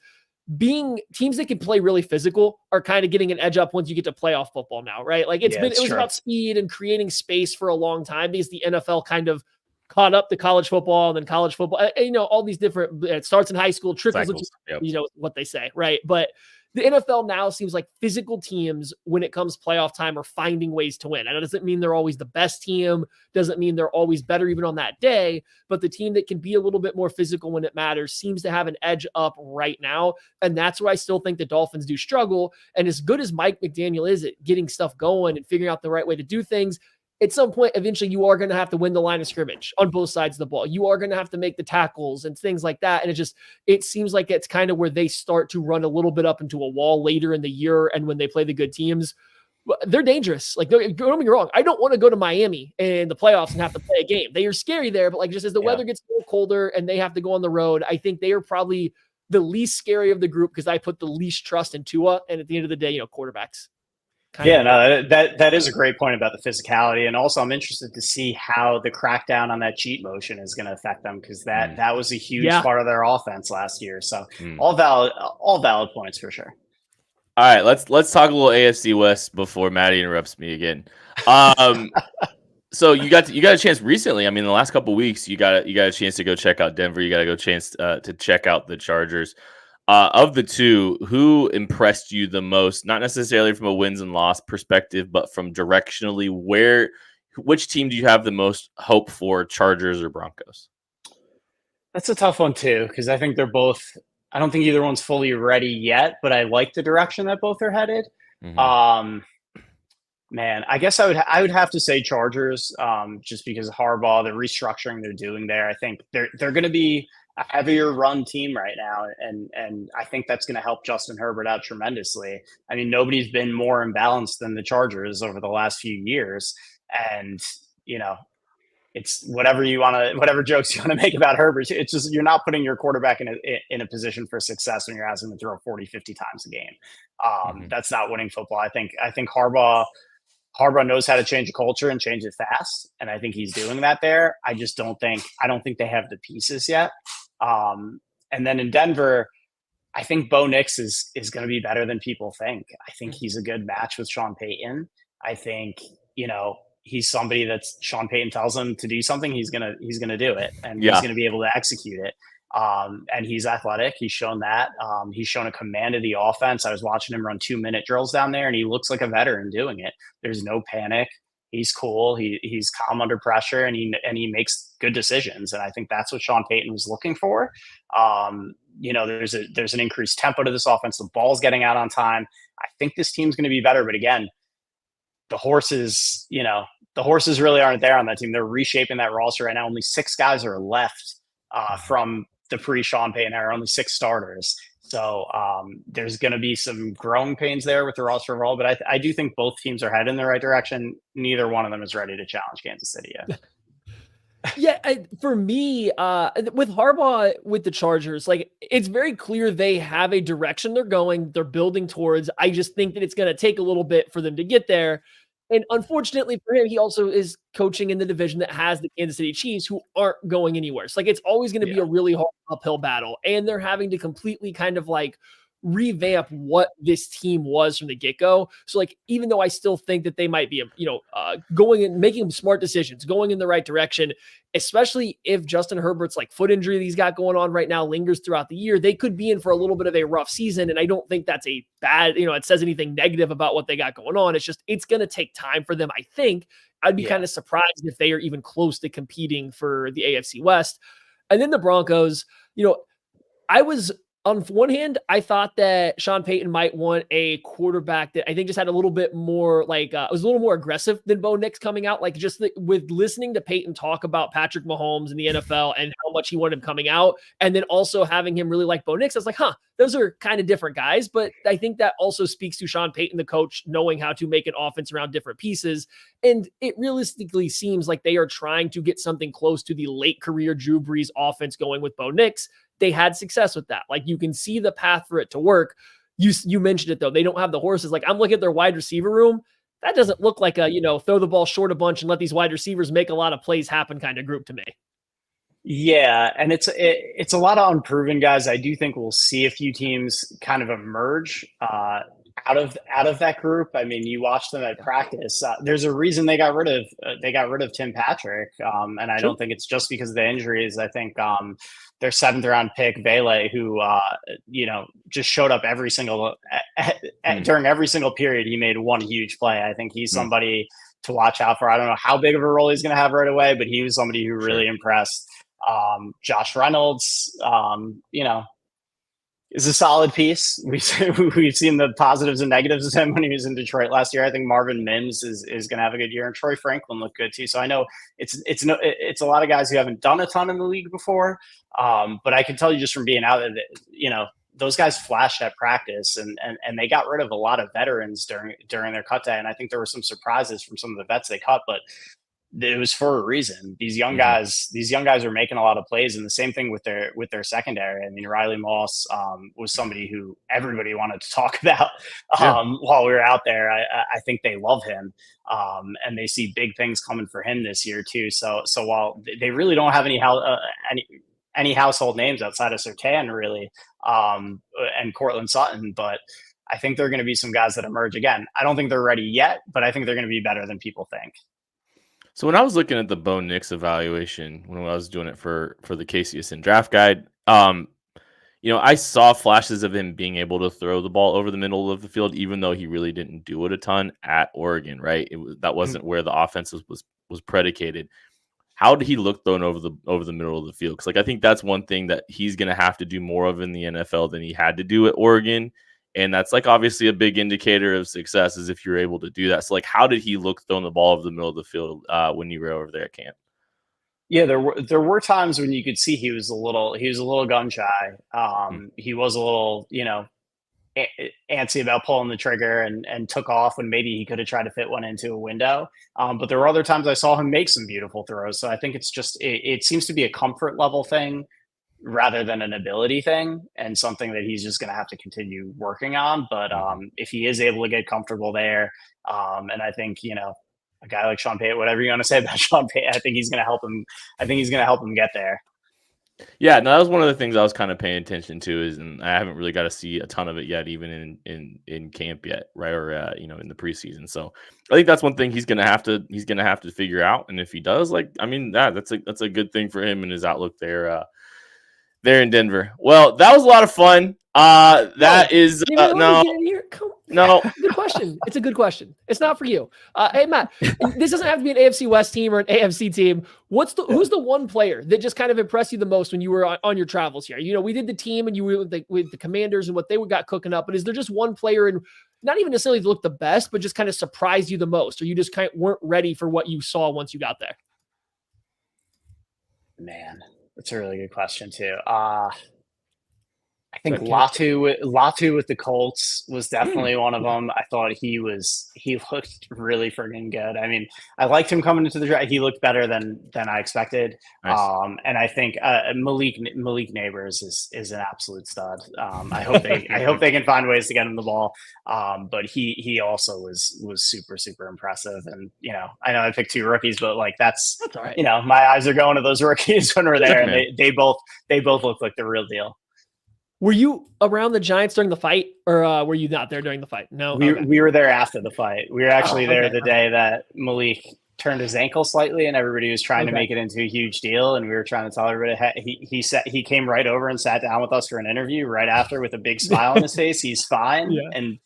being teams that can play really physical are kind of getting an edge up once you get to playoff football now, right? Like it was about speed and creating space for a long time because the NFL kind of caught up to college football and then college football, all these different, it starts in high school, trickles into, what they say, right? But the NFL now seems like physical teams, when it comes playoff time, are finding ways to win. And it doesn't mean they're always the best team, doesn't mean they're always better even on that day, but the team that can be a little bit more physical when it matters seems to have an edge up right now. And that's where I still think the Dolphins do struggle. And as good as Mike McDaniel is at getting stuff going and figuring out the right way to do things, at some point, eventually, you are going to have to win the line of scrimmage on both sides of the ball. You are going to have to make the tackles and things like that. And it seems like it's kind of where they start to run a little bit up into a wall later in the year. And when they play the good teams, they're dangerous. Like, don't get me wrong. I don't want to go to Miami in the playoffs and have to play a game. They are scary there, but just as the weather gets a little colder and they have to go on the road, I think they are probably the least scary of the group because I put the least trust in Tua. And at the end of the day, quarterbacks.
That is a great point about the physicality. And also I'm interested to see how the crackdown on that cheat motion is going to affect them because that was a huge part of their offense last year. So all valid points for sure.
All right, let's talk a little AFC West before Maddie interrupts me again. So you got a chance recently. I mean, the last couple of weeks, you got a chance to go check out Denver. You got a chance to check out the Chargers. Of the two, who impressed you the most? Not necessarily from a wins and loss perspective, but from directionally, which team do you have the most hope for, Chargers or Broncos?
That's a tough one too, because I think they're both. I don't think either one's fully ready yet, but I like the direction that both are headed. Mm-hmm. Man, I guess I would have to say Chargers, just because of Harbaugh, the restructuring they're doing there. I think they're going to be a heavier run team right now, and I think that's going to help Justin Herbert out tremendously. I mean, nobody's been more imbalanced than the Chargers over the last few years, and it's whatever jokes you want to make about Herbert. It's just, you're not putting your quarterback in a position for success when you're asking him to throw 40, 50 times a game. That's not winning football. I think Harbaugh knows how to change a culture and change it fast. And I think he's doing that there. I don't think they have the pieces yet. And then in Denver, I think Bo Nix is going to be better than people think. I think he's a good match with Sean Payton. I think, he's somebody that Sean Payton tells him to do something, he's gonna do it, and he's gonna be able to execute it. And he's athletic. He's shown that. He's shown a command of the offense. I was watching him run 2-minute drills down there, and he looks like a veteran doing it. There's no panic. He's cool. He's calm under pressure, and he makes good decisions. And I think that's what Sean Payton was looking for. There's an increased tempo to this offense. The ball's getting out on time. I think this team's going to be better. But again, the horses really aren't there on that team. They're reshaping that roster right now. Only 6 guys are left from the pre-Sean Payton era, only 6 starters. So there's going to be some growing pains there with the roster overall, but I do think both teams are headed in the right direction. Neither one of them is ready to challenge Kansas City yet.
Yeah, for me, with Harbaugh, with the Chargers, like, it's very clear they have a direction they're going, they're building towards. I just think that it's going to take a little bit for them to get there. And unfortunately for him, he also is coaching in the division that has the Kansas City Chiefs, who aren't going anywhere. So, like, it's always going to be a really hard uphill battle. And they're having to completely kind of like revamp what this team was from the get-go. So, like, even though I still think that they might be, going and making smart decisions, going in the right direction, especially if Justin Herbert's like foot injury that he's got going on right now lingers throughout the year, they could be in for a little bit of a rough season. And I don't think that's a bad, it says anything negative about what they got going on. It's just, it's going to take time for them. I think I'd be kind of surprised if they are even close to competing for the AFC West. And then the Broncos, on one hand, I thought that Sean Payton might want a quarterback that I think just had a little bit more was a little more aggressive than Bo Nix coming out. Like, just with listening to Payton talk about Patrick Mahomes in the NFL and how much he wanted him coming out, and then also having him really like Bo Nix, I was like, those are kind of different guys. But I think that also speaks to Sean Payton, the coach, knowing how to make an offense around different pieces. And it realistically seems like they are trying to get something close to the late career Drew Brees offense going with Bo Nix. They had success with that. Like, you can see the path for it to work. You mentioned it though. They don't have the horses. Like, I'm looking at their wide receiver room. That doesn't look like a, throw the ball short a bunch and let these wide receivers make a lot of plays happen kind of group to me.
Yeah. And it's a lot of unproven guys. I do think we'll see a few teams kind of emerge out of that group. I mean, you watch them at practice. There's a reason they got rid of Tim Patrick. And I don't think it's just because of the injuries. I think their 7th round pick, Vele, who, just showed up every single during every single period. He made one huge play. I think he's somebody to watch out for. I don't know how big of a role he's going to have right away, but he was somebody who really impressed. Josh Reynolds, is a solid piece. We've seen the positives and negatives of him when he was in Detroit last year. I think Marvin Mims is going to have a good year, and Troy Franklin looked good too. So I know it's a lot of guys who haven't done a ton in the league before, but I can tell you just from being out there, those guys flashed at practice, and they got rid of a lot of veterans during their cut day. And I think there were some surprises from some of the vets they cut, but it was for a reason. These young guys are making a lot of plays, and the same thing with their secondary. I mean, Riley Moss was somebody who everybody wanted to talk about while we were out there. I think they love him, and they see big things coming for him this year too. So while they really don't have any household names outside of Surtain really, and Cortland Sutton, but I think there are going to be some guys that emerge again. I don't think they're ready yet, but I think they're going to be better than people think.
So when I was looking at the Bo Nix evaluation, when I was doing it for the KCSN draft guide, I saw flashes of him being able to throw the ball over the middle of the field, even though he really didn't do it a ton at Oregon, right? That wasn't where the offense was predicated. How did he look thrown over the middle of the field? Because I think that's one thing that he's going to have to do more of in the NFL than he had to do at Oregon. And that's obviously a big indicator of success is if you're able to do that. So how did he look throwing the ball over the middle of the field when you were over there at camp?
Yeah, there were times when you could see he was a little gun shy. He was a little, antsy about pulling the trigger and took off when maybe he could have tried to fit one into a window. But there were other times I saw him make some beautiful throws. So I think it's just it seems to be a comfort level thing rather than an ability thing, and something that he's just going to have to continue working on. But if he is able to get comfortable there, and I think, a guy like Sean Payton, whatever you want to say about Sean Payton, I think he's going to help him. I think he's going to help him get there.
Yeah, no, that was one of the things I was kind of paying attention to and I haven't really got to see a ton of it yet, even in camp yet, right? Or in the preseason. So I think that's one thing he's gonna have to figure out. And if he does, that's a good thing for him and his outlook there in Denver. Well, that was a lot of fun. No.
Good question. It's a good question. It's not for you. Hey, Matt, this doesn't have to be an AFC West team or an AFC team. Who's the one player that just kind of impressed you the most when you were on your travels here? We did the team and you were with the Commanders and what they got cooking up, but is there just one player, and not even necessarily to look the best, but just kind of surprised you the most, or you just kind of weren't ready for what you saw once you got there?
Man, that's a really good question too. I think Latu with the Colts was definitely one of them. I thought he looked really friggin' good. I mean, I liked him coming into the draft. He looked better than I expected. Nice. And I think Malik Neighbors is an absolute stud. I hope they can find ways to get him the ball. But he also was super, super impressive. And I know I picked two rookies, but that's all right. My eyes are going to those rookies when we're there, and they both look like the real deal.
Were you around the Giants during the fight, or were you not there during the fight? No,
we were there after the fight. We were actually there the day that Malik turned his ankle slightly, and everybody was trying to make it into a huge deal. And we were trying to tell everybody, he came right over and sat down with us for an interview right after with a big smile on his face. He's fine. Yeah. And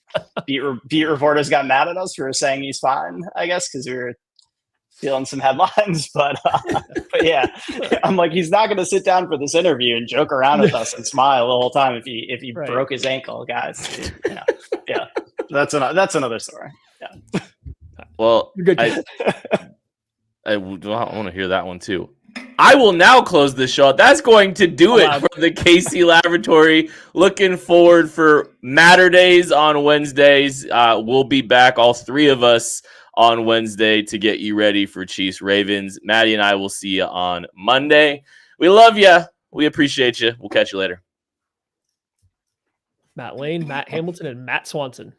beat reporters got mad at us for saying he's fine, I guess, because we were stealing some headlines, but yeah, I'm like, he's not going to sit down for this interview and joke around with us and smile the whole time if he right. broke his ankle, guys. Yeah, that's another story. Yeah.
Well, I want to hear that one too. I will now close the show. That's going to do it for the KC Laboratory. Looking forward for Matter Days on Wednesdays. We'll be back, all three of us, on Wednesday to get you ready for Chiefs Ravens. Maddie and I will see you on Monday. We love you. We appreciate you. We'll catch you later.
Matt Lane, Matt Hamilton, and Matt Swanson.